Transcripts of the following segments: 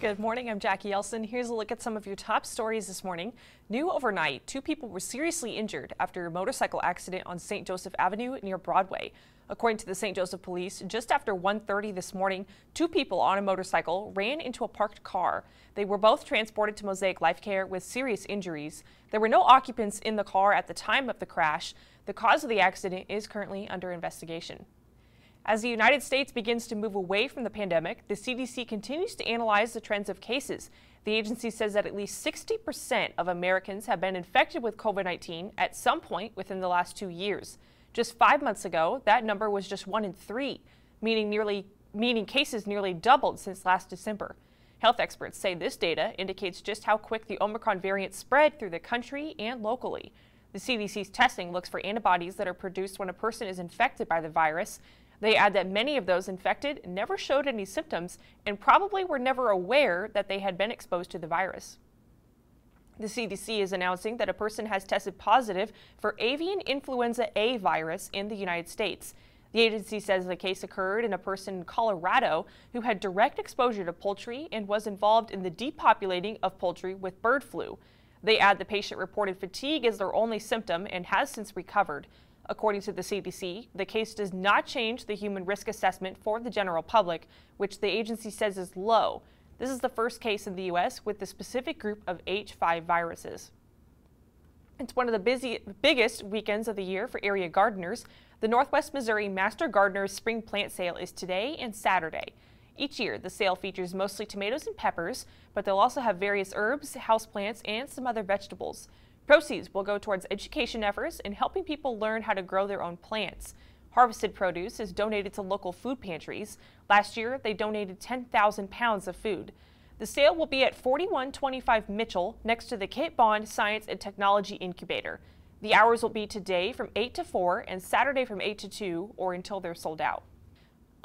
Good morning, I'm Jackie Elson. Here's a look at some of your top stories this morning. New overnight, 2 people were seriously injured after a motorcycle accident on St. Joseph Avenue near Broadway. According to the St. Joseph Police, just after 1:30 this morning, 2 people on a motorcycle ran into a parked car. They were both transported to Mosaic Life Care with serious injuries. There were no occupants in the car at the time of the crash. The cause of the accident is currently under investigation. As the United States begins to move away from the pandemic, the CDC continues to analyze the trends of cases. The agency says that at least 60% of Americans have been infected with COVID-19 at some point within the last 2 years. Just 5 months ago, that number was just 1 in 3, meaning cases nearly doubled since last December. Health experts say this data indicates just how quick the Omicron variant spread through the country and locally. The CDC's testing looks for antibodies that are produced when a person is infected by the virus. They add that many of those infected never showed any symptoms and probably were never aware that they had been exposed to the virus. The CDC is announcing that a person has tested positive for avian influenza A virus in the United States. The agency says the case occurred in a person in Colorado who had direct exposure to poultry and was involved in the depopulating of poultry with bird flu. They add the patient reported fatigue as their only symptom and has since recovered. According to the CDC, the case does not change the human risk assessment for the general public, which the agency says is low. This is the first case in the U.S. with the specific group of H5 viruses. It's one of the biggest weekends of the year for area gardeners. The Northwest Missouri Master Gardeners Spring Plant Sale is today and Saturday. Each year, the sale features mostly tomatoes and peppers, but they'll also have various herbs, houseplants, and some other vegetables. Proceeds will go towards education efforts and helping people learn how to grow their own plants. Harvested produce is donated to local food pantries. Last year, they donated 10,000 pounds of food. The sale will be at 4125 Mitchell, next to the Kit Bond Science and Technology Incubator. The hours will be today from 8 to 4 and Saturday from 8 to 2 or until they're sold out.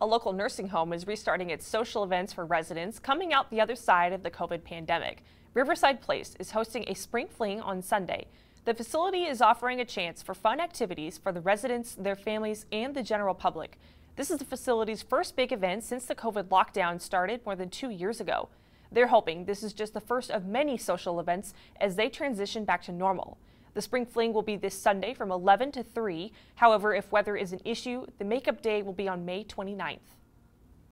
A local nursing home is restarting its social events for residents coming out the other side of the COVID pandemic. Riverside Place is hosting a spring fling on Sunday. The facility is offering a chance for fun activities for the residents, their families, and the general public. This is the facility's first big event since the COVID lockdown started more than 2 years ago. They're hoping this is just the first of many social events as they transition back to normal. The spring fling will be this Sunday from 11 to 3. However, if weather is an issue, the makeup day will be on May 29th.